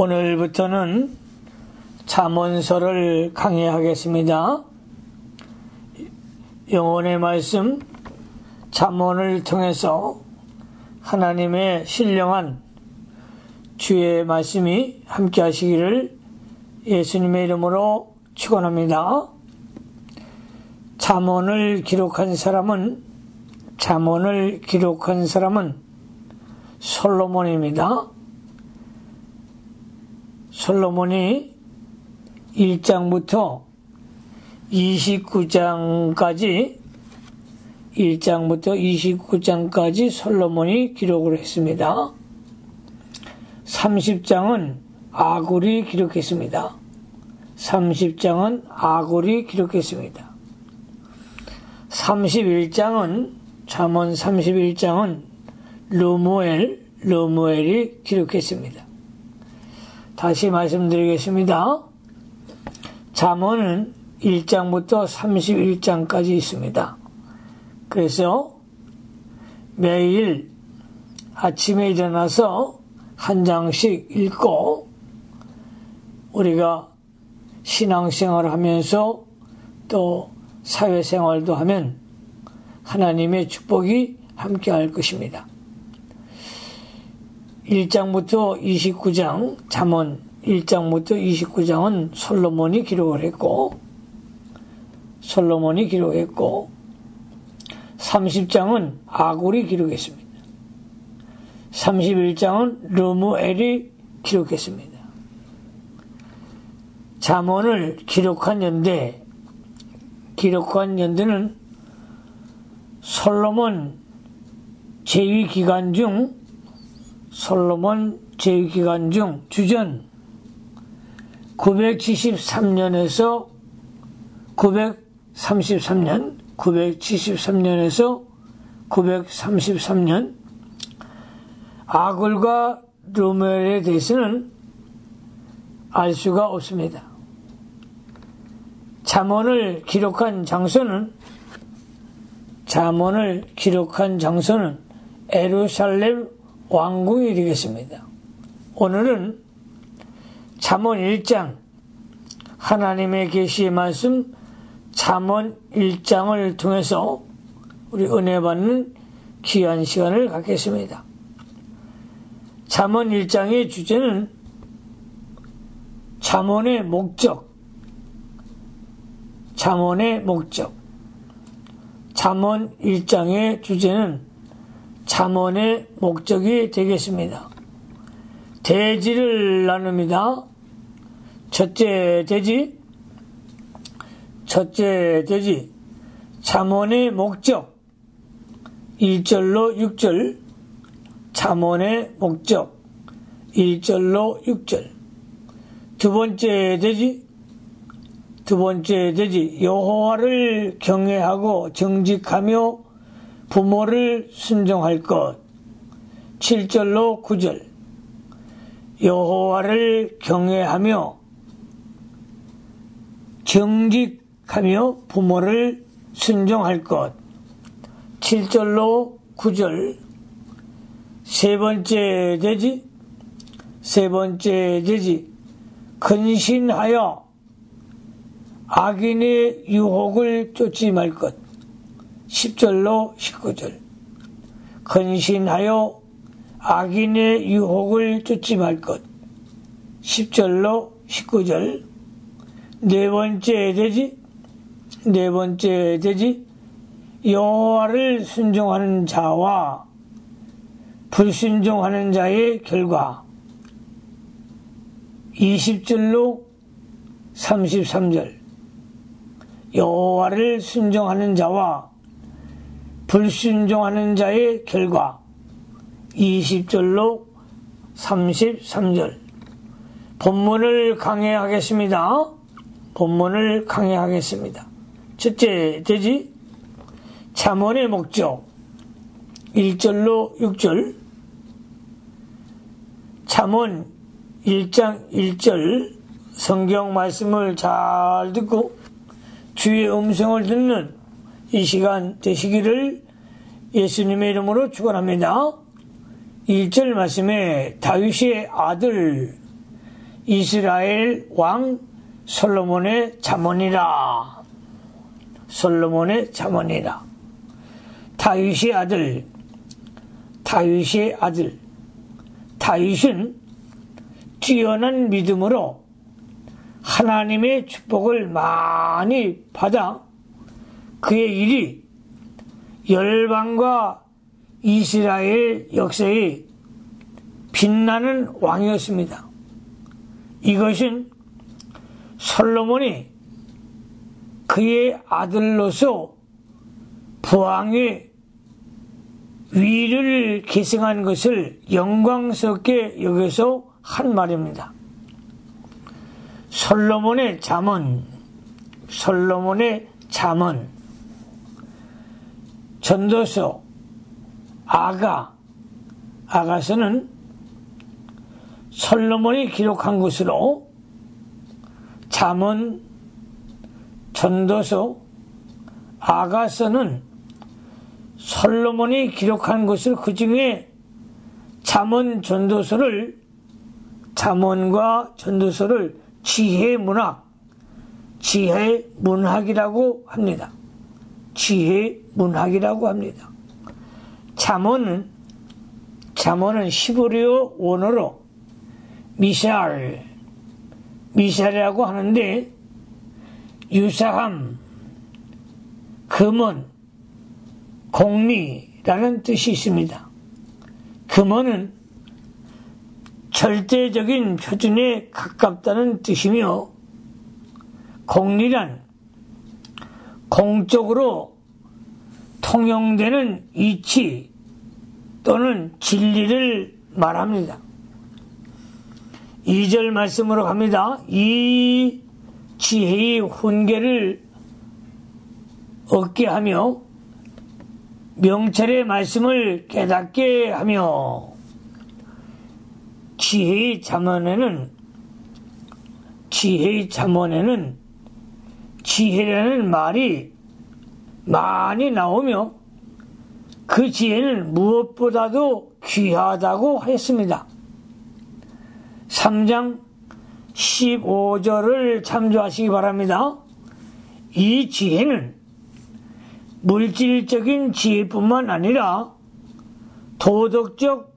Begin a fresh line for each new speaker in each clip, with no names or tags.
오늘부터는 잠언서를 강의하겠습니다. 영혼의 말씀 잠언을 통해서 하나님의 신령한 주의 말씀이 함께 하시기를 예수님의 이름으로 축원합니다. 잠언을 기록한 사람은 솔로몬입니다. 솔로몬이 1장부터 29장까지 솔로몬이 기록을 했습니다. 30장은 아굴이 기록했습니다. 잠언 31장은 르무엘이 기록했습니다. 다시 말씀드리겠습니다. 잠언은 1장부터 31장까지 있습니다. 그래서 매일 아침에 일어나서 한 장씩 읽고 우리가 신앙생활을 하면서 또 사회생활도 하면 하나님의 축복이 함께할 것입니다. 1장부터 29장, 잠언 1장부터 29장은 솔로몬이 기록을 했고 30장은 아굴이 기록했습니다. 31장은 르무엘이 기록했습니다. 잠언을 기록한 연대는 솔로몬 제위 기간 중 주전 973년에서 933년 아굴과 르무엘에 대해서는 알 수가 없습니다. 잠언을 기록한 장소는 예루살렘 왕궁이 되겠습니다. 오늘은 잠언 1장 하나님의 계시의 말씀 잠언 1장을 통해서 우리 은혜 받는 귀한 시간을 갖겠습니다. 잠언 1장의 주제는 잠언의 목적. 잠언 1장의 주제는 잠언의 목적이 되겠습니다. 대지를 나눕니다. 첫째 대지 잠언의 목적 1절로 6절 잠언의 목적 1절로 6절 두 번째 대지 여호와를 경외하고 정직하며 부모를 순종할 것 7절로 9절 여호와를 경외하며 정직하며 부모를 순종할 것 7절로 9절 세 번째 대지 근신하여 악인의 유혹을 쫓지 말 것 10절로 19절 근신하여 악인의 유혹을 쫓지 말 것 10절로 19절 네 번째 대지 여호와를 순종하는 자와 불순종하는 자의 결과 20절로 33절 여호와를 순종하는 자와 불순종하는 자의 결과 20절로 33절 본문을 강해하겠습니다. 첫째 대지 잠언의 목적 1절로 6절 잠언 1장 1절 성경 말씀을 잘 듣고 주의 음성을 듣는 이 시간 되시기를 예수님의 이름으로 축원합니다. 1절 말씀에 다윗의 아들 이스라엘 왕 솔로몬의 잠언이라. 솔로몬의 잠언이라. 다윗의 아들. 다윗은 뛰어난 믿음으로 하나님의 축복을 많이 받아 그의 일이 열방과 이스라엘 역사에 빛나는 왕이었습니다. 이것은 솔로몬이 그의 아들로서 부왕의 위를 계승한 것을 영광스럽게 여겨서 한 말입니다. 솔로몬의 잠언. 전도서. 아가서는 솔로몬이 기록한 것으로, 잠언, 전도서, 아가서는 솔로몬이 기록한 것을, 그 중에 잠언과 전도서를 지혜문학이라고 합니다. 잠언은 히브리어 원어로 미샬이라고 하는데, 유사함, 금언, 공리라는 뜻이 있습니다. 금언은 절대적인 표준에 가깝다는 뜻이며, 공리란 공적으로 통용되는 이치 또는 진리를 말합니다. 2절 말씀으로 갑니다. 이 지혜의 훈계를 얻게 하며 명철의 말씀을 깨닫게 하며. 지혜의 잠언에는 지혜라는 말이 많이 나오며 그 지혜는 무엇보다도 귀하다고 했습니다. 3장 15절을 참조하시기 바랍니다. 이 지혜는 물질적인 지혜뿐만 아니라 도덕적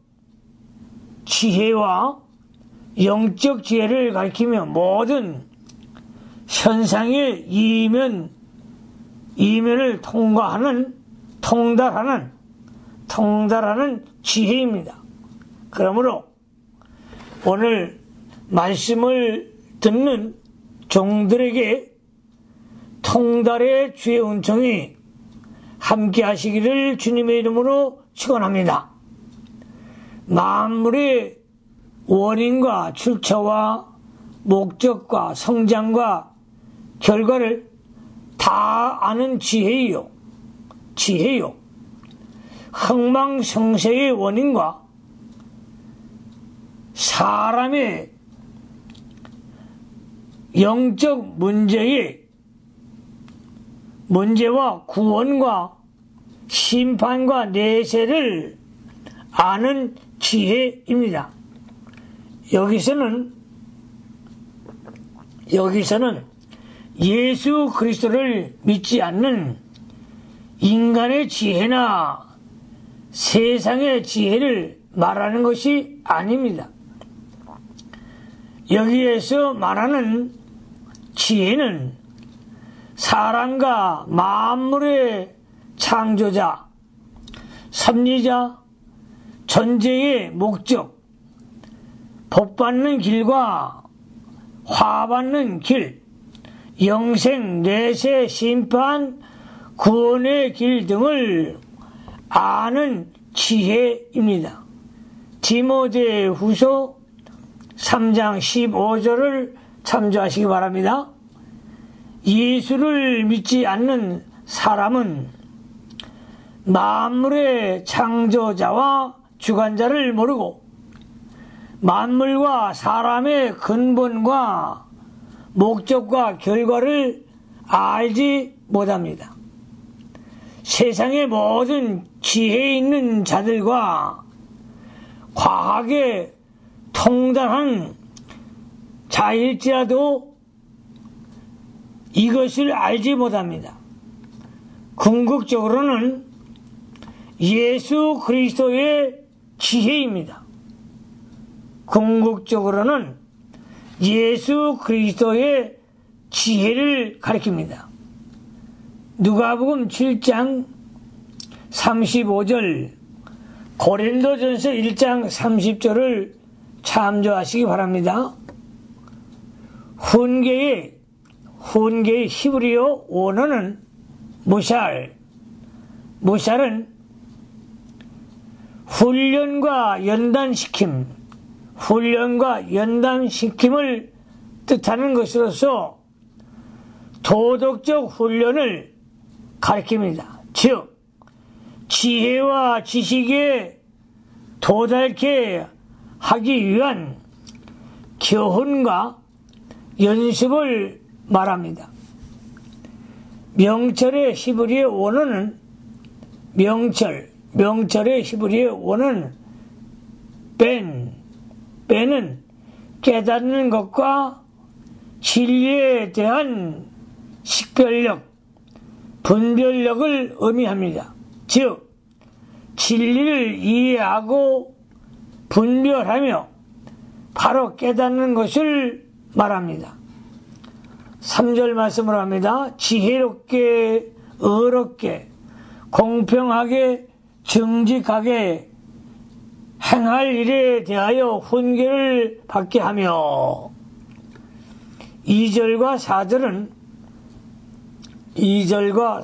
지혜와 영적 지혜를 가리키며 모든 현상의 이면을 통달하는 지혜입니다. 그러므로 오늘 말씀을 듣는 종들에게 통달의 주의 은총이 함께 하시기를 주님의 이름으로 축원합니다. 만물의 원인과 출처와 목적과 성장과 결과를 다 아는 지혜요. 흥망성쇠의 원인과 사람의 영적 문제와 구원과 심판과 내세를 아는 지혜입니다. 여기서는 예수 그리스도를 믿지 않는 인간의 지혜나 세상의 지혜를 말하는 것이 아닙니다. 여기에서 말하는 지혜는 사람과 만물의 창조자, 섭리자, 존재의 목적, 복받는 길과 화받는 길, 영생, 내세, 심판, 구원의 길 등을 아는 지혜입니다. 디모데후서 3장 15절을 참조하시기 바랍니다. 예수를 믿지 않는 사람은 만물의 창조자와 주관자를 모르고 만물과 사람의 근본과 목적과 결과를 알지 못합니다. 세상의 모든 지혜 있는 자들과 과학에 통달한 자일지라도 이것을 알지 못합니다. 궁극적으로는 예수 그리스도의 지혜입니다. 궁극적으로는 예수 그리스도의 지혜를 가리킵니다. 누가복음 7장 35절, 고린도전서 1장 30절을 참조하시기 바랍니다. 훈계의 히브리어 원어는 무샬은 훈련과 연단시킴을 뜻하는 것으로서 도덕적 훈련을 가리킵니다. 즉 지혜와 지식에 도달케 하기 위한 교훈과 연습을 말합니다. 명철의 히브리어 원어는 명철의 히브리어 원어는 벤은 깨닫는 것과 진리에 대한 식별력, 분별력을 의미합니다. 즉 진리를 이해하고 분별하며 바로 깨닫는 것을 말합니다. 3절 말씀을 합니다. 지혜롭게, 의롭게, 공평하게, 정직하게 행할 일에 대하여 훈계를 받게 하며, 2절과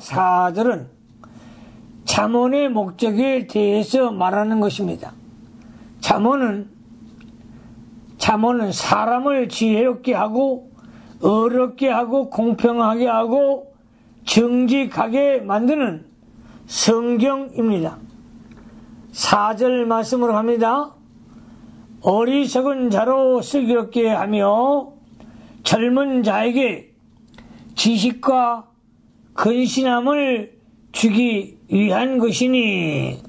4절은 잠언의 목적에 대해서 말하는 것입니다. 잠언은 사람을 지혜롭게 하고 의롭게 하고 공평하게 하고 정직하게 만드는 성경입니다. 4절 말씀을 합니다. 어리석은 자로 슬기롭게 하며 젊은 자에게 지식과 근신함을 주기 위한 것이니,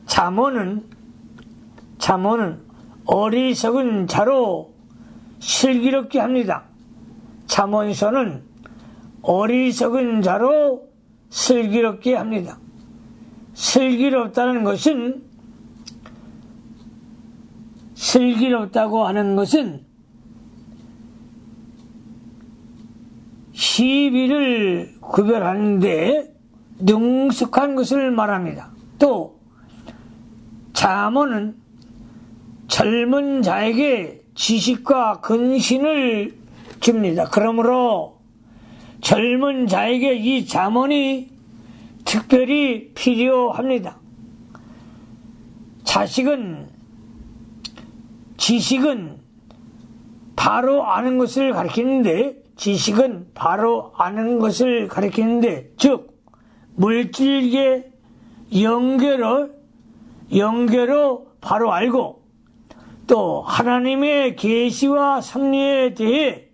잠언은 어리석은 자로 슬기롭게 합니다. 잠언서는 어리석은 자로 슬기롭게 합니다. 슬기롭다고 하는 것은 시비를 구별하는데 능숙한 것을 말합니다. 또 잠언은 젊은 자에게 지식과 근신을 줍니다. 그러므로 젊은 자에게 이 잠언이 특별히 필요합니다. 지식은 바로 아는 것을 가리키는데, 즉 물질계 연계로 바로 알고, 또 하나님의 계시와 섭리에 대해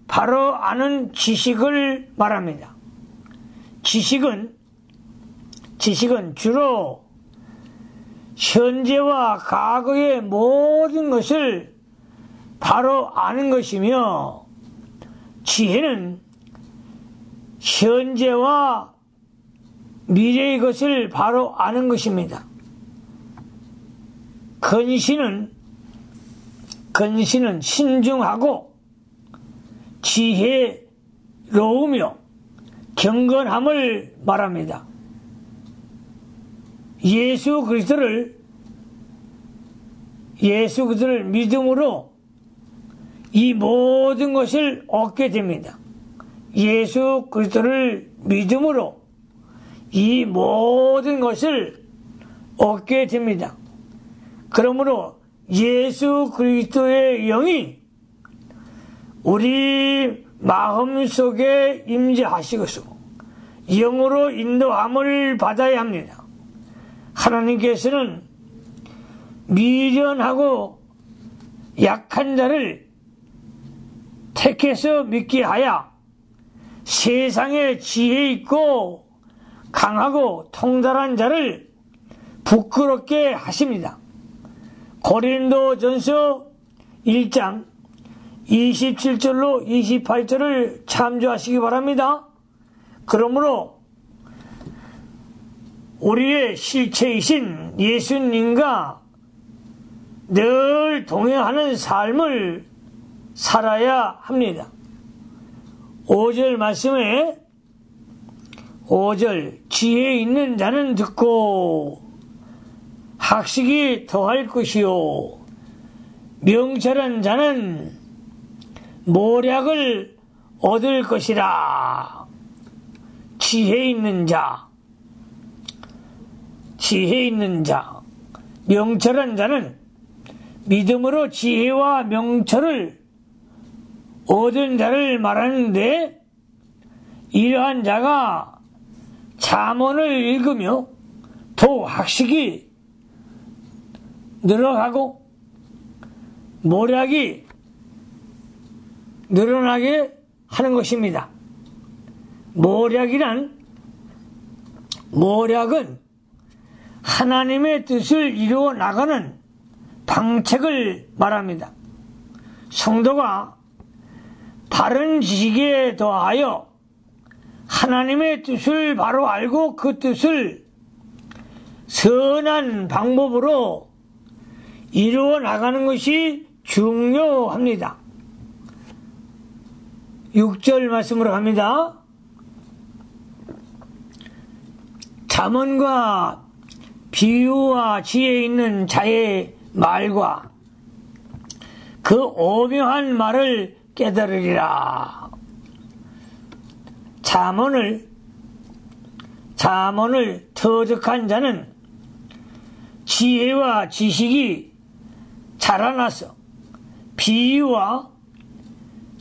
바로 아는 지식을 말합니다. 지식은 주로 현재와 과거의 모든 것을 바로 아는 것이며, 지혜는 현재와 미래의 것을 바로 아는 것입니다. 근신은 신중하고 지혜로우며 경건함을 말합니다. 예수 그리스도를 믿음으로 이 모든 것을 얻게 됩니다. 예수 그리스도를 믿음으로 이 모든 것을 얻게 됩니다. 그러므로 예수 그리스도의 영이 우리 마음속에 임재하시고 영으로 인도함을 받아야 합니다. 하나님께서는 미련하고 약한 자를 택해서 믿게 하여 세상에 지혜 있고 강하고 통달한 자를 부끄럽게 하십니다. 고린도전서 1장 27절로 28절을 참조하시기 바랍니다. 그러므로 우리의 실체이신 예수님과 늘 동행하는 삶을 살아야 합니다. 5절 말씀에 5절 지혜 있는 자는 듣고 학식이 더할 것이요 명철한 자는 모략을 얻을 것이라. 지혜 있는 자, 명철한 자는 믿음으로 지혜와 명철을 얻은 자를 말하는데, 이러한 자가 잠언을 읽으며 또 학식이 늘어가고 모략이 늘어나게 하는 것입니다. 모략은 하나님의 뜻을 이루어 나가는 방책을 말합니다. 성도가 바른 지식에 더하여 하나님의 뜻을 바로 알고 그 뜻을 선한 방법으로 이루어 나가는 것이 중요합니다. 6절 말씀으로 갑니다. 잠언과 비유와 지혜 있는 자의 말과 그 오묘한 말을 깨달으리라. 잠언을 터득한 자는 지혜와 지식이 자라나서 비유와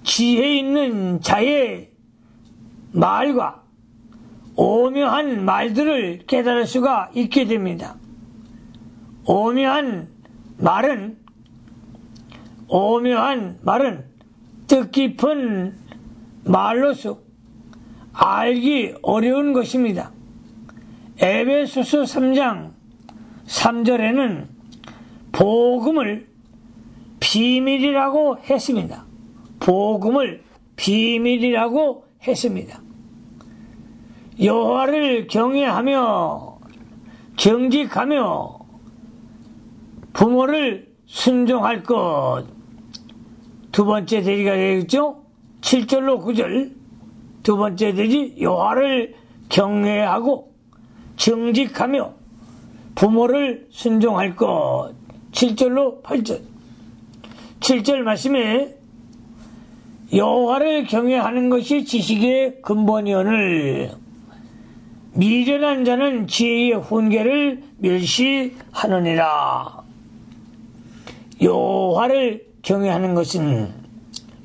지혜 있는 자의 말과 오묘한 말들을 깨달을 수가 있게 됩니다. 오묘한 말은 뜻깊은 말로서 알기 어려운 것입니다. 에베소서 3장 3절에는 복음을 비밀이라고 했습니다. 여호와를 경외하며 경직하며 부모를 순종할 것. 두 번째 대지가 되겠죠? 7절로 9절. 두 번째 대지, 여호와를 경외하고 정직하며 부모를 순종할 것. 7절로 8절. 7절 말씀에 여호와를 경외하는 것이 지식의 근본이오늘 미련한 자는 지혜의 훈계를 멸시하느니라. 여호와를 경외하는 것은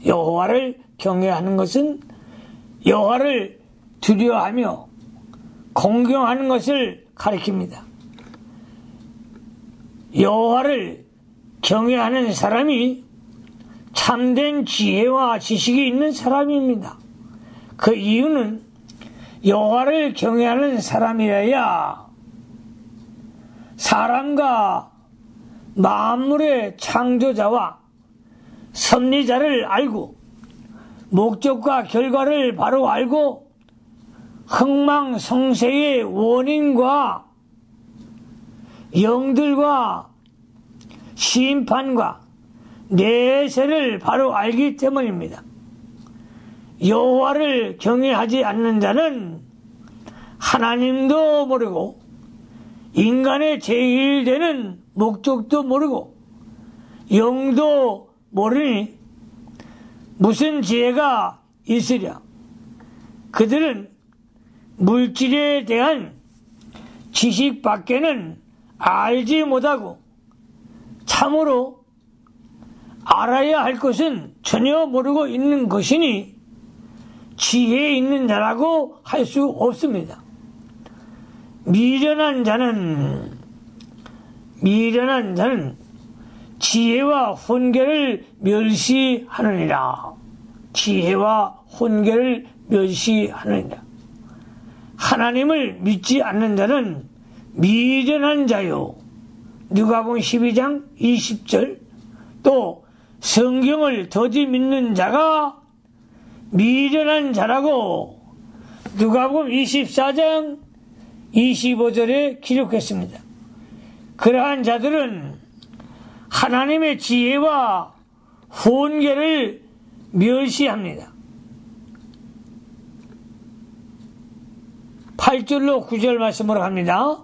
여호와를 두려워하며 공경하는 것을 가리킵니다. 여호와를 경외하는 사람이 참된 지혜와 지식이 있는 사람입니다. 그 이유는 여호와를 경외하는 사람이라야 사람과 만물의 창조자와 섭리자를 알고 목적과 결과를 바로 알고 흥망성쇠의 원인과 영들과 심판과 내세를 바로 알기 때문입니다. 여호와를 경외하지 않는 자는 하나님도 모르고 인간의 제일되는 목적도 모르고 영도 모르니 무슨 지혜가 있으랴. 그들은 물질에 대한 지식밖에는 알지 못하고 참으로 알아야 할 것은 전혀 모르고 있는 것이니 지혜 있는 자라고 할 수 없습니다. 미련한 자는 지혜와 훈계를 멸시하느니라. 하나님을 믿지 않는 자는 미련한 자요. 누가복음 12장 20절 또 성경을 더디 믿는 자가 미련한 자라고 누가복음 24장 25절에 기록했습니다. 그러한 자들은 하나님의 지혜와 훈계를 멸시합니다. 8절로 9절 말씀으로 합니다.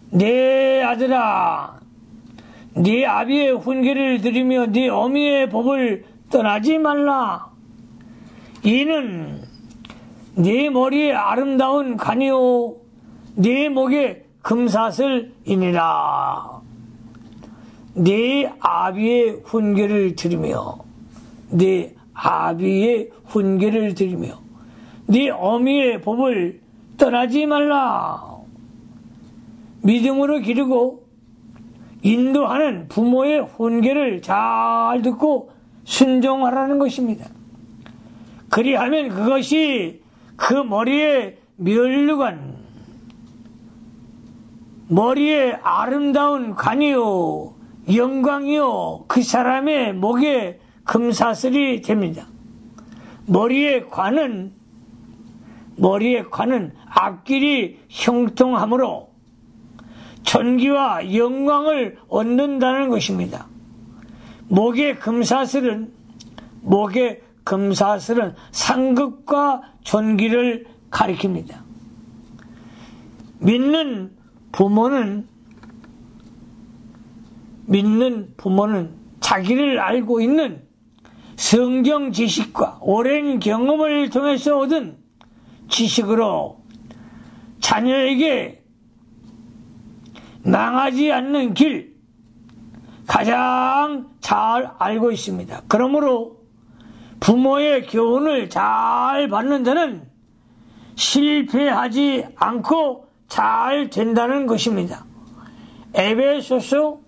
내 아들아, 네 아비의 훈계를 들으며 네 어미의 법을 떠나지 말라. 이는 네 머리에 아름다운 관이요 네 목에 금사슬이니라. 네 아비의 훈계를 들으며 네 아비의 훈계를 들으며 네 어미의 법을 떠나지 말라. 믿음으로 기르고 인도하는 부모의 훈계를 잘 듣고 순종하라는 것입니다. 그리하면 그것이 그 머리에 면류관, 머리에 아름다운 관이요 영광이요 그 사람의 목에 금사슬이 됩니다. 머리의 관은 앞길이 형통함으로 존귀와 영광을 얻는다는 것입니다. 목의 금사슬은 상급과 존귀를 가리킵니다. 믿는 부모는 자기를 알고 있는 성경 지식과 오랜 경험을 통해서 얻은 지식으로 자녀에게 망하지 않는 길 가장 잘 알고 있습니다. 그러므로 부모의 교훈을 잘 받는 자는 실패하지 않고 잘 된다는 것입니다. 에베소서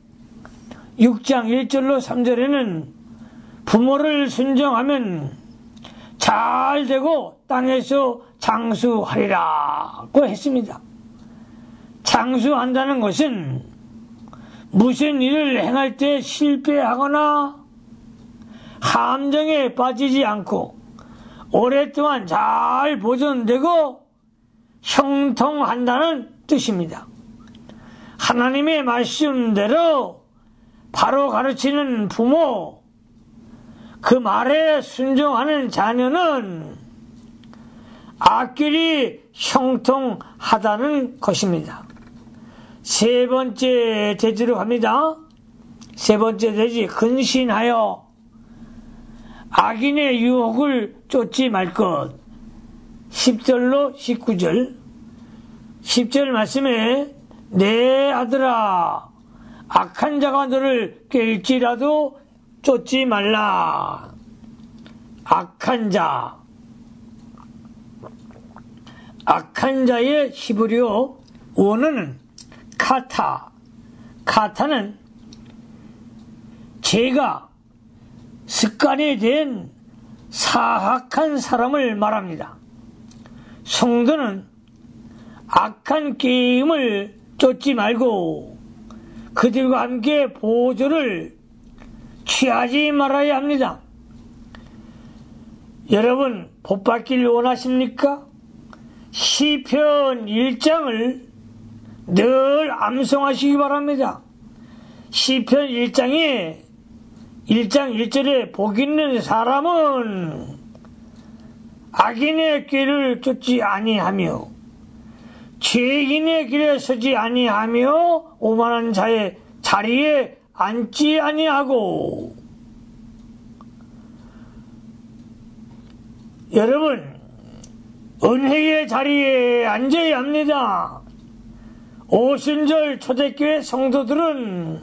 6장 1절로 3절에는 부모를 순종하면 잘 되고 땅에서 장수하리라고 했습니다. 장수한다는 것은 무슨 일을 행할 때 실패하거나 함정에 빠지지 않고 오랫동안 잘 보존되고 형통한다는 뜻입니다. 하나님의 말씀대로 바로 가르치는 부모, 그 말에 순종하는 자녀는 앞길이 형통하다는 것입니다. 세 번째 대지로 갑니다. 세 번째 대지, 근신하여 악인의 유혹을 쫓지 말 것. 10절로 19절. 10절 말씀에 내 아들아, 악한 자가 너를 깰지라도 쫓지 말라. 악한 자의 히브리어 원어는 카타는 죄가 습관이 된 사악한 사람을 말합니다. 성도는 악한 게임을 쫓지 말고 그들과 함께 보조를 취하지 말아야 합니다. 여러분, 복 받길 원하십니까? 시편 1장을 늘 암송하시기 바랍니다. 시편 1장에 1장 1절에 복 있는 사람은 악인의 길을 쫓지 아니하며 죄인의 길에 서지 아니하며 오만한 자의 자리에 앉지 아니하고. 여러분, 은혜의 자리에 앉아야 합니다. 오순절 초대교회 성도들은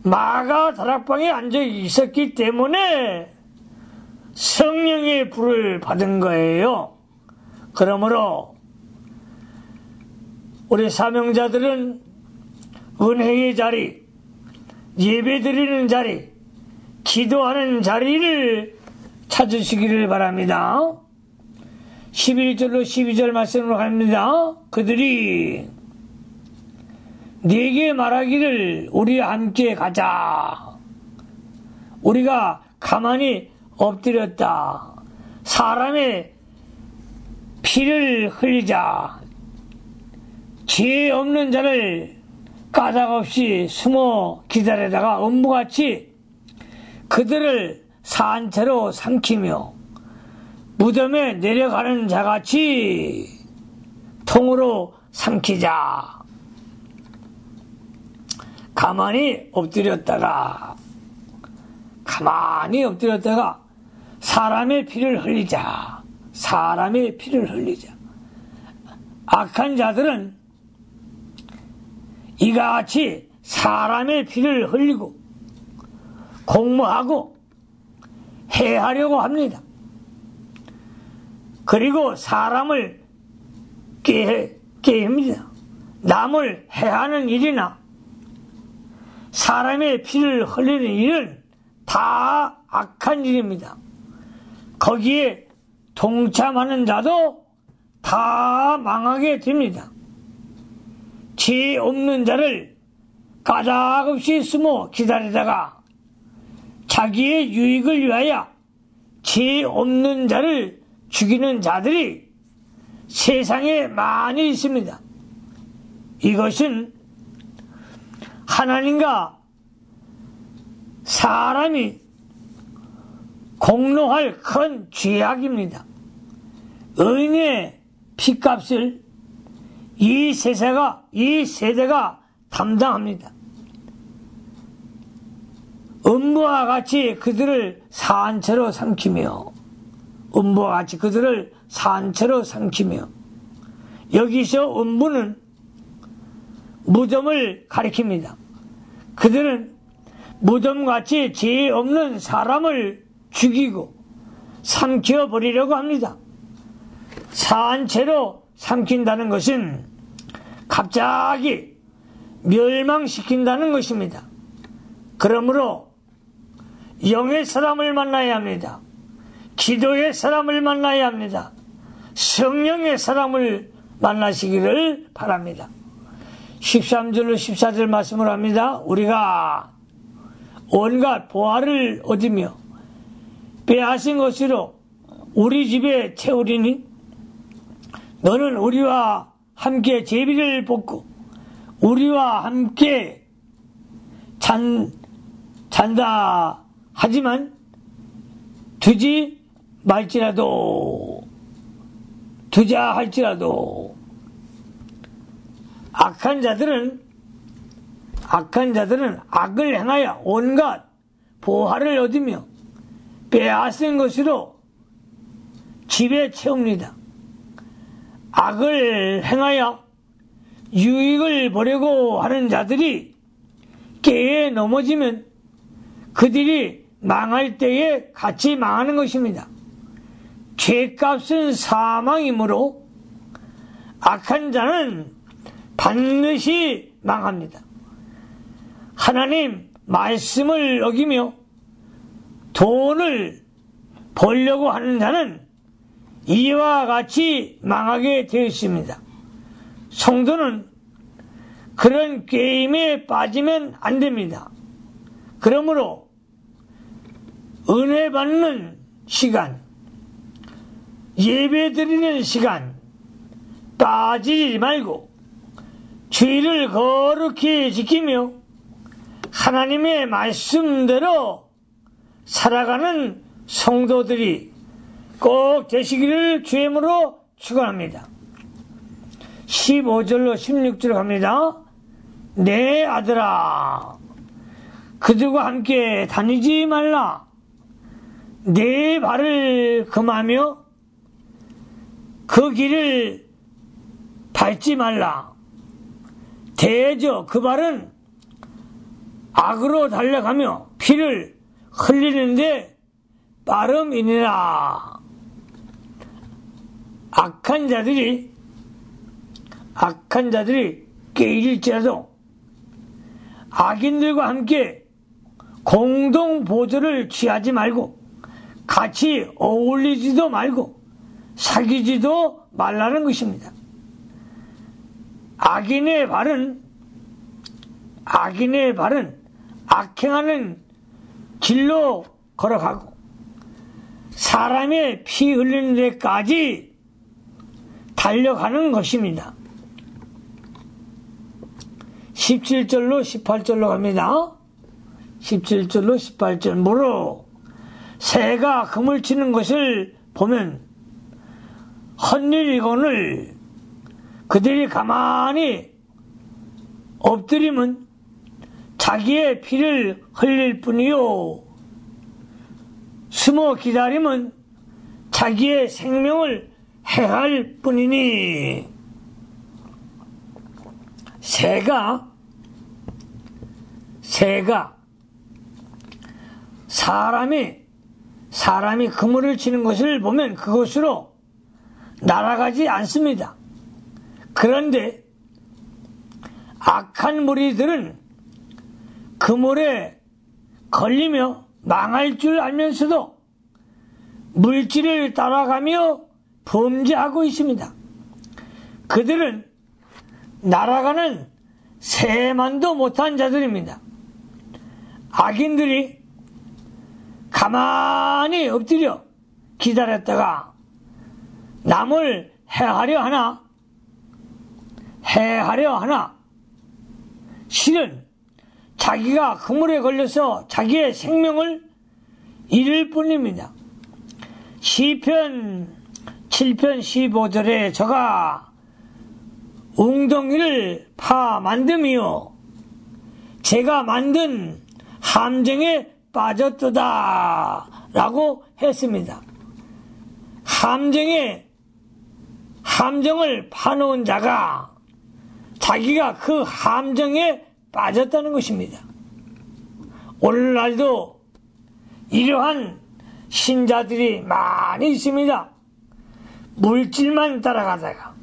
마가 다락방에 앉아 있었기 때문에 성령의 불을 받은 거예요. 그러므로 우리 사명자들은 은혜의 자리, 예배드리는 자리, 기도하는 자리를 찾으시기를 바랍니다. 11절로 12절 말씀으로 갑니다. 그들이 네게 말하기를 우리와 함께 가자. 우리가 가만히 엎드렸다. 사람의 피를 흘리자. 지혜 없는 자를 까닭없이 숨어 기다리다가 음부같이 그들을 산채로 삼키며 무덤에 내려가는 자같이 통으로 삼키자. 가만히 엎드렸다가 사람의 피를 흘리자. 사람의 피를 흘리자. 악한 자들은 이같이 사람의 피를 흘리고 공모하고 해하려고 합니다. 그리고 사람을 깨입니다. 남을 해하는 일이나 사람의 피를 흘리는 일은 다 악한 일입니다. 거기에 동참하는 자도 다 망하게 됩니다. 지혜 없는 자를 까닭없이 숨어 기다리다가 자기의 유익을 위하여 지혜 없는 자를 죽이는 자들이 세상에 많이 있습니다. 이것은 하나님과 사람이 공로할 큰 죄악입니다. 의인의 핏값을 이 세대가 담당합니다. 음부와 같이 그들을 산채로 삼키며 여기서 음부는 무덤을 가리킵니다. 그들은 무덤같이 죄 없는 사람을 죽이고 삼켜버리려고 합니다. 산채로 삼킨다는 것은 갑자기 멸망시킨다는 것입니다. 그러므로 영의 사람을 만나야 합니다. 기도의 사람을 만나야 합니다. 성령의 사람을 만나시기를 바랍니다. 13절로 14절 말씀을 합니다. 우리가 온갖 보화를 얻으며 빼앗은 것으로 우리 집에 채우리니 너는 우리와 함께 제비를 뽑고 우리와 함께 잔다 하지만 두자 할지라도 악한 자들은 악을 행하여 온갖 보화를 얻으며 빼앗은 것으로 집에 채웁니다. 악을 행하여 유익을 보려고 하는 자들이 깨에 넘어지면 그들이 망할 때에 같이 망하는 것입니다. 죄값은 사망이므로 악한 자는 반드시 망합니다. 하나님 말씀을 어기며 돈을 벌려고 하는 자는 이와 같이 망하게 되어 있습니다. 성도는 그런 게임에 빠지면 안 됩니다. 그러므로 은혜 받는 시간, 예배 드리는 시간 빠지지 말고 주의를 거룩히 지키며 하나님의 말씀대로 살아가는 성도들이 꼭 되시기를 주의 이름으로 축원합니다. 15절로 16절 갑니다. 내 아들아, 그들과 함께 다니지 말라. 내 발을 금하며 그 길을 밟지 말라. 대저 그 발은 악으로 달려가며 피를 흘리는데 빠름이니라. 악한 자들이 깨일지라도 악인들과 함께 공동 보조를 취하지 말고 같이 어울리지도 말고 사귀지도 말라는 것입니다. 악인의 발은 악행하는 길로 걸어가고 사람의 피 흘리는 데까지 달려가는 것입니다. 17절로 18절로 갑니다. 17절로 18절. 무릇 새가 금을 치는 것을 보면 헛일이거늘 그들이 가만히 엎드리면 자기의 피를 흘릴 뿐이요 숨어 기다리면 자기의 생명을 해할 뿐이니. 새가 사람이 그물을 치는 것을 보면 그곳으로 날아가지 않습니다. 그런데 악한 무리들은 그물에 걸리며 망할 줄 알면서도 물질을 따라가며 범죄하고 있습니다. 그들은 날아가는 새만도 못한 자들입니다. 악인들이 가만히 엎드려 기다렸다가 남을 해하려 하나 실은 자기가 그물에 걸려서 자기의 생명을 잃을 뿐입니다. 시편 7편 15절에 저가 웅덩이를 파 만듦이요 제가 만든 함정에 빠졌도다 라고 했습니다. 함정을 파놓은 자가 자기가 그 함정에 빠졌다는 것입니다. 오늘날도 이러한 신자들이 많이 있습니다. 물질만 따라가다가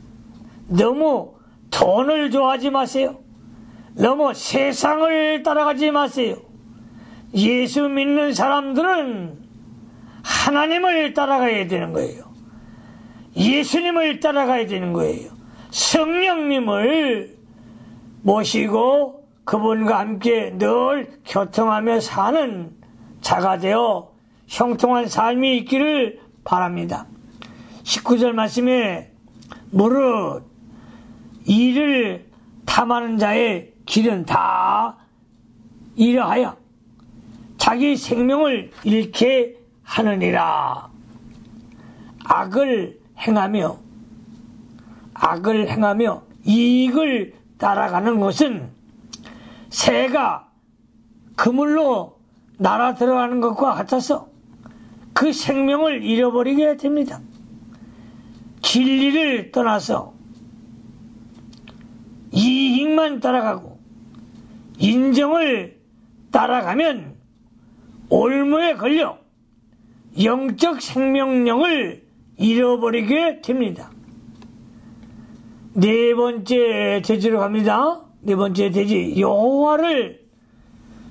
너무 돈을 좋아하지 마세요. 너무 세상을 따라가지 마세요. 예수 믿는 사람들은 하나님을 따라가야 되는 거예요. 예수님을 따라가야 되는 거예요. 성령님을 모시고 그분과 함께 늘 교통하며 사는 자가 되어 형통한 삶이 있기를 바랍니다. 19절 말씀에 무릇 이를 탐하는 자의 길은 다 이러하여 자기 생명을 잃게 하느니라. 악을 행하며 이익을 따라가는 것은 새가 그물로 날아 들어가는 것과 같아서 그 생명을 잃어버리게 됩니다. 진리를 떠나서 이익만 따라가고 인정을 따라가면 올무에 걸려 영적 생명력을 잃어버리게 됩니다. 네 번째 대지로 갑니다. 네 번째 대지, 여호와를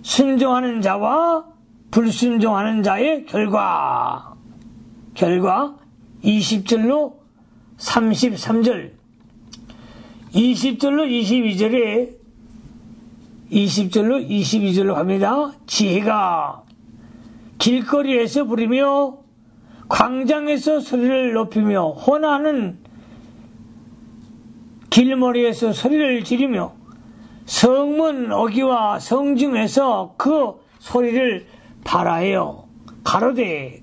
순종하는 자와 불순종하는 자의 결과 20절로 33절, 20절로 22절로 갑니다. 지혜가 길거리에서 부르며 광장에서 소리를 높이며 혼하는 길머리에서 소리를 지르며 성문 어귀와 성중에서 그 소리를 발하여 가로되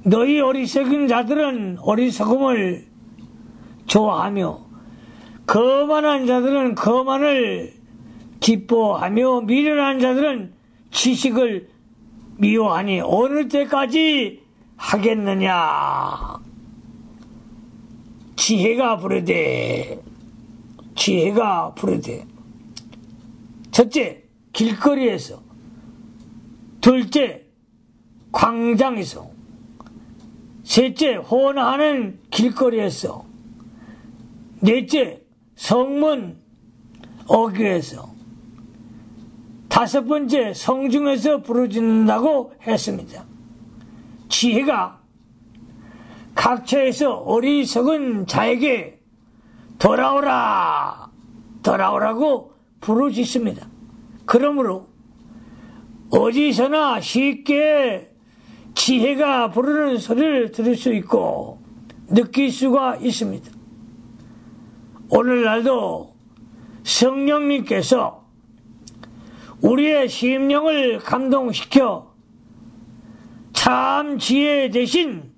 너희 어리석은 자들은 어리석음을 좋아하며 거만한 자들은 거만을 기뻐하며 미련한 자들은 지식을 미워하니 어느 때까지 하겠느냐. 지혜가 부르되 첫째 길거리에서, 둘째 광장에서, 셋째 혼하는 길거리에서, 넷째 성문 어귀에서, 다섯 번째 성중에서 부르짖는다고 했습니다. 지혜가 각처에서 어리석은 자에게 돌아오라고 부르짖습니다. 그러므로 어디서나 쉽게 지혜가 부르는 소리를 들을 수 있고 느낄 수가 있습니다. 오늘날도 성령님께서 우리의 심령을 감동시켜 참 지혜 대신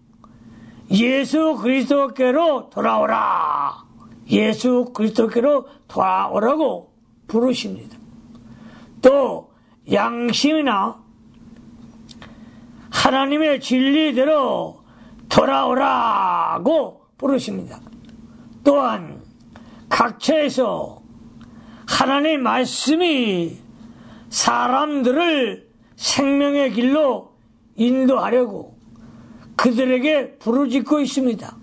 예수 그리스도께로 돌아오라, 예수 그리스도께로 돌아오라고 부르십니다. 또 양심이나 하나님의 진리대로 돌아오라고 부르십니다. 또한 각처에서 하나님의 말씀이 사람들을 생명의 길로 인도하려고 그들에게 부르짖고 있습니다.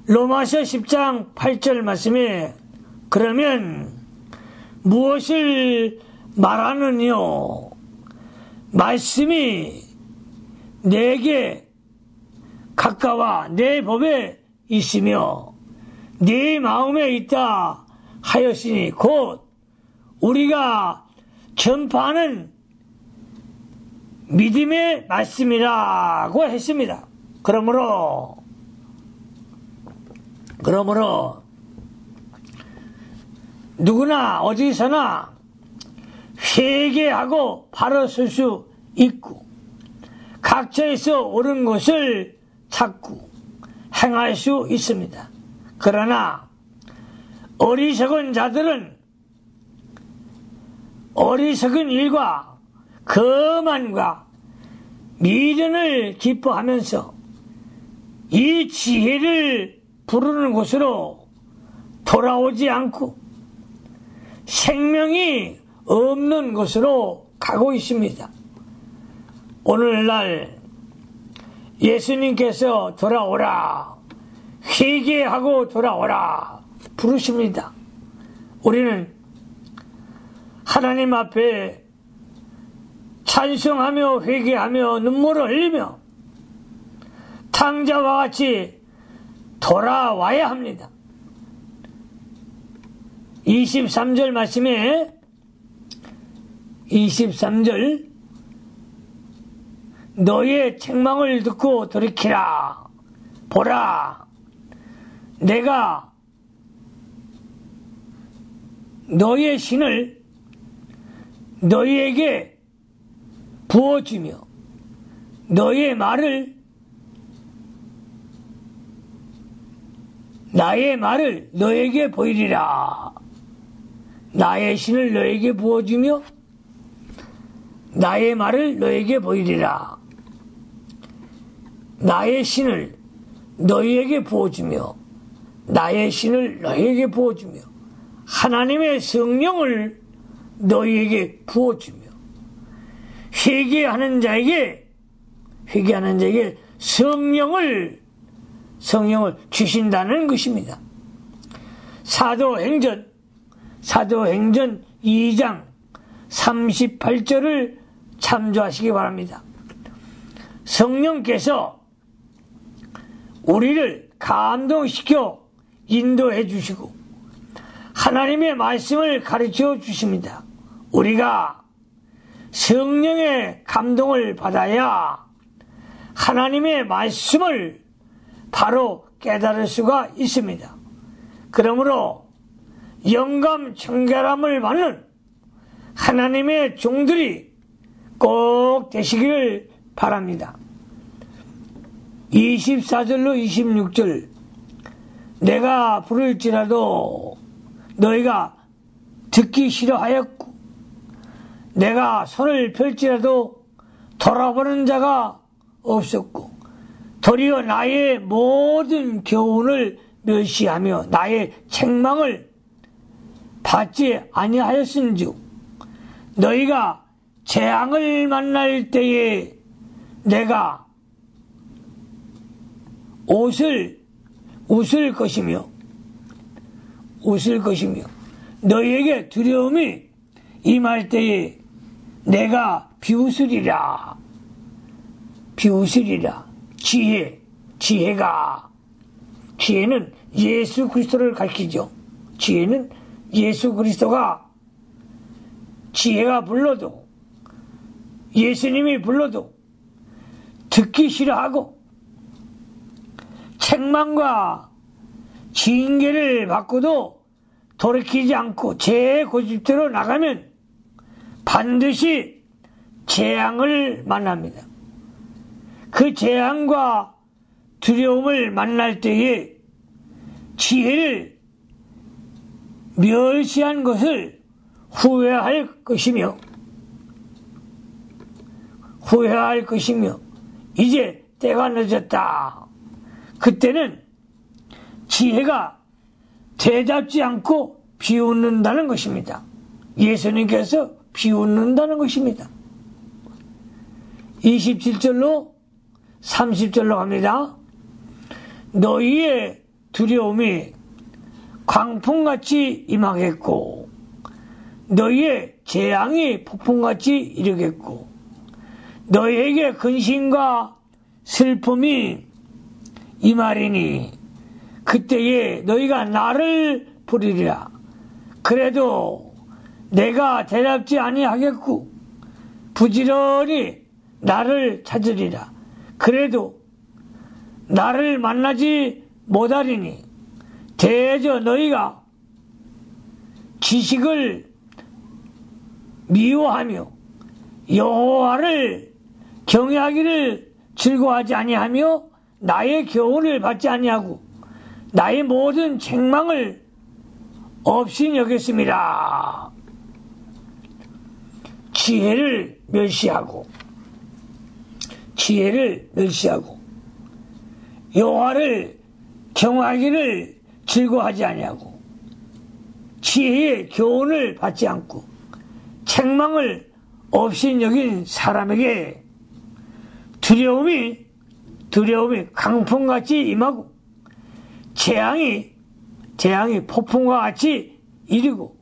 로마서 10장 8절 말씀에 그러면 무엇을 말하느뇨? 말씀이 내게 가까워 내 법에 있으며 네 마음에 있다 하였으니 곧 우리가 전파하는 믿음의 말씀이라고 했습니다. 그러므로 누구나 어디서나 회개하고 바로 설 수 있고 각처에서 옳은 것을 찾고 행할 수 있습니다. 그러나 어리석은 자들은 어리석은 일과 거만과 미련을 기뻐하면서 이 지혜를 부르는 곳으로 돌아오지 않고 생명이 없는 곳으로 가고 있습니다. 오늘날 예수님께서 돌아오라, 회개하고 돌아오라 부르십니다. 우리는 하나님 앞에 찬송하며 회개하며 눈물을 흘리며 탕자와 같이 돌아와야 합니다. 23절 말씀에 23절 너의 책망을 듣고 돌이키라. 보라, 내가 너의 신을 너희에게 부어주며 너의 말을 나의 말을 너에게 보이리라. 나의 신을 너에게 부어주며 나의 말을 너에게 보이리라. 나의 신을 너희에게 부어주며 나의 신을 너희에게 부어주며 하나님의 성령을 너희에게 부어주며 회개하는 자에게 성령을 주신다는 것입니다. 사도행전 2장 38절을 참조하시기 바랍니다. 성령께서 우리를 감동시켜 인도해 주시고 하나님의 말씀을 가르쳐 주십니다. 우리가 성령의 감동을 받아야 하나님의 말씀을 바로 깨달을 수가 있습니다. 그러므로 영감 청결함을 받는 하나님의 종들이 꼭 되시기를 바랍니다. 24절로 26절 내가 부를지라도 너희가 듣기 싫어하였고 내가 손을 펼지라도 돌아보는 자가 없었고 도리어 나의 모든 교훈을 멸시하며 나의 책망을 받지 아니하였은즉 너희가 재앙을 만날 때에 내가 웃을 것이며 너희에게 두려움이 임할 때에 내가 비웃으리라. 지혜는 예수 그리스도를 가리키죠. 지혜는 예수 그리스도가 지혜가 불러도 예수님이 불러도 듣기 싫어하고 책망과 징계를 받고도 돌이키지 않고 제 고집대로 나가면 반드시 재앙을 만납니다. 그 재앙과 두려움을 만날 때에 지혜를 멸시한 것을 후회할 것이며 이제 때가 늦었다. 그때는 지혜가 대답지 않고 비웃는다는 것입니다. 예수님께서 비웃는다는 것입니다. 27절로 30절로 갑니다. 너희의 두려움이 광풍같이 임하겠고 너희의 재앙이 폭풍같이 이르겠고 너희에게 근심과 슬픔이 임하리니 그때에 너희가 나를 부르리라. 그래도 내가 대답지 아니하겠고 부지런히 나를 찾으리라. 그래도 나를 만나지 못하리니 대저 너희가 지식을 미워하며 여호와를 경외하기를 즐거워하지 아니하며 나의 교훈을 받지 아니하고 나의 모든 책망을 없이 여겼습니다. 지혜를 멸시하고 여호와를 경외하기를 즐거워하지 아니하고 지혜의 교훈을 받지 않고 책망을 없이 여긴 사람에게 두려움이 강풍같이 임하고 재앙이 폭풍과 같이 이르고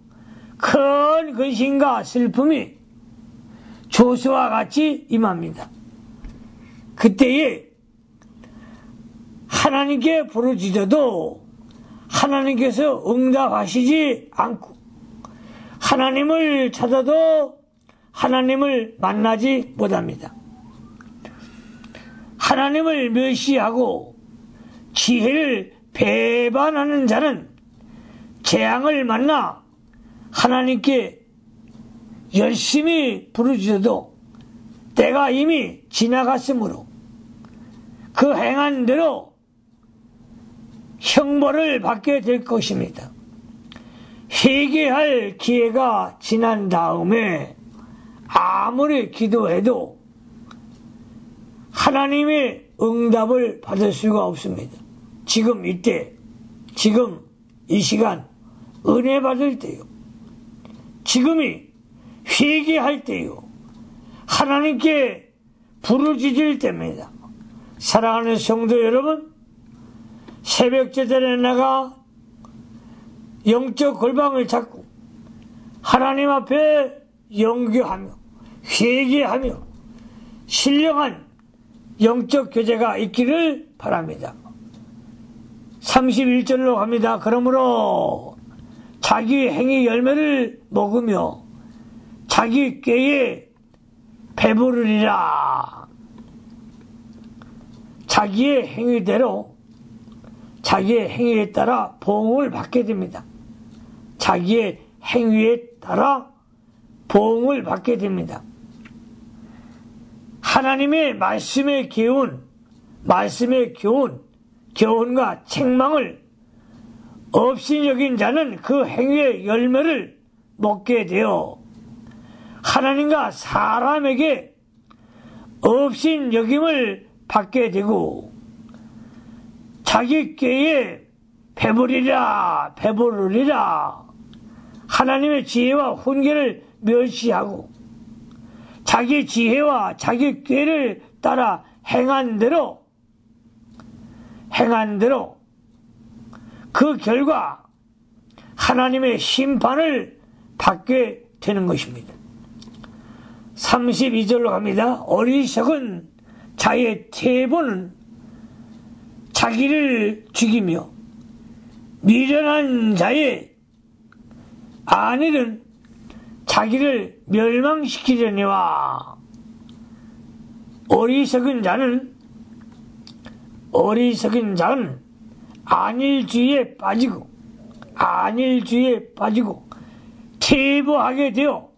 큰 근심과 슬픔이 조수와 같이 임합니다. 그때에 하나님께 부르짖어도 하나님께서 응답하시지 않고 하나님을 찾아도 하나님을 만나지 못합니다. 하나님을 멸시하고 지혜를 배반하는 자는 재앙을 만나 하나님께 열심히 부르짖어도 때가 이미 지나갔으므로 그 행한 대로 형벌을 받게 될 것입니다. 회개할 기회가 지난 다음에 아무리 기도해도 하나님의 응답을 받을 수가 없습니다. 지금 이때, 지금 이 시간 은혜 받을 때요. 지금이 회개할 때요. 하나님께 부르짖을 때입니다. 사랑하는 성도 여러분, 새벽 제단에 나가 영적 골방을 잡고 하나님 앞에 영교하며 회개하며 신령한 영적 교제가 있기를 바랍니다. 31절로 갑니다. 그러므로 자기 행위 열매를 먹으며 자기 꾀에 배부르리라. 자기의 행위대로 자기의 행위에 따라 보응을 받게 됩니다. 자기의 행위에 따라 보응을 받게 됩니다. 하나님의 말씀의 교훈과 책망을 없이 여긴 자는 그 행위의 열매를 먹게 되어 하나님과 사람에게 없이 여김을 받게 되고 자기 꾀에 배부르리라. 하나님의 지혜와 훈계를 멸시하고 자기 지혜와 자기 꾀를 따라 행한 대로 그 결과 하나님의 심판을 받게 되는 것입니다. 32절로 갑니다. 어리석은 자의 태보는 자기를 죽이며 미련한 자의 안일은 자기를 멸망시키려니와 어리석은 자는 안일주의에 빠지고 퇴보하게 되어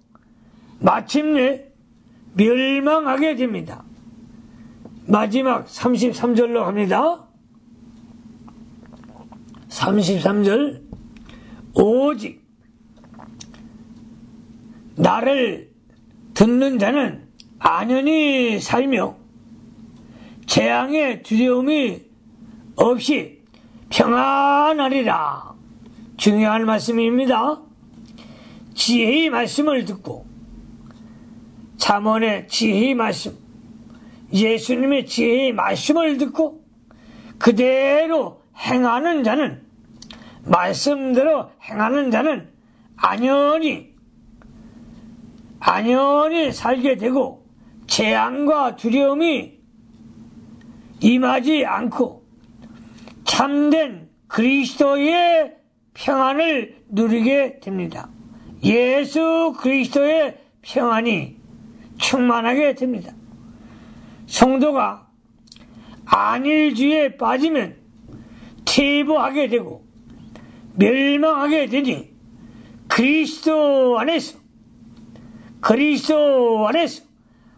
마침내 멸망하게 됩니다. 마지막 33절로 갑니다. 33절 오직 나를 듣는 자는 안연히 살며 재앙의 두려움이 없이 평안하리라. 중요한 말씀입니다. 지혜의 말씀을 듣고 잠언의 지혜의 말씀, 예수님의 지혜의 말씀을 듣고 그대로 행하는 자는, 말씀대로 행하는 자는 안연히 살게 되고 재앙과 두려움이 임하지 않고 참된 그리스도의 평안을 누리게 됩니다. 예수 그리스도의 평안이 충만하게 됩니다. 성도가 안일주의에 빠지면 퇴보하게 되고 멸망하게 되니 그리스도 안에서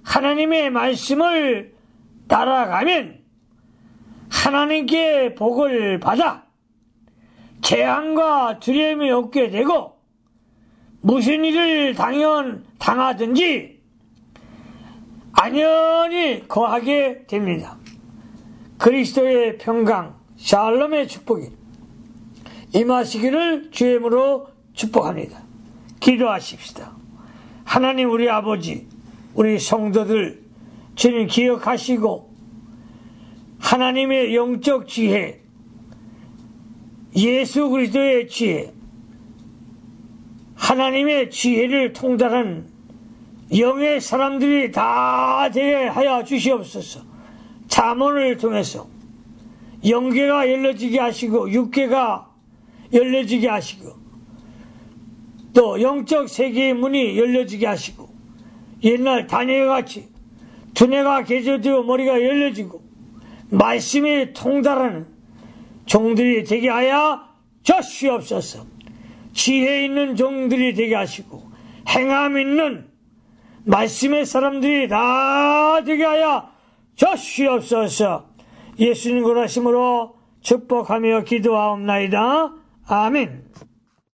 하나님의 말씀을 따라가면 하나님께 복을 받아 재앙과 두려움이 없게 되고 무슨 일을 당하든지 안연히 거하게 됩니다. 그리스도의 평강, 샬롬의 축복이 임하시기를 주의 이름으로 축복합니다. 기도하십시다. 하나님 우리 아버지, 우리 성도들 주님 기억하시고 하나님의 영적 지혜, 예수 그리스도의 지혜, 하나님의 지혜를 통달한 영의 사람들이 다 되게 하여 주시옵소서. 잠언을 통해서 영계가 열려지게 하시고 육계가 열려지게 하시고 또 영적 세계의 문이 열려지게 하시고 옛날 다니엘과 같이 두뇌가 개조되어 머리가 열려지고 말씀에 통달하는 종들이 되게 하여 주시옵소서. 지혜 있는 종들이 되게 하시고 행함 있는 말씀의 사람들이 다 되게 하여 주시옵소서. 예수님 그러심으로 축복하며 기도하옵나이다. 아멘.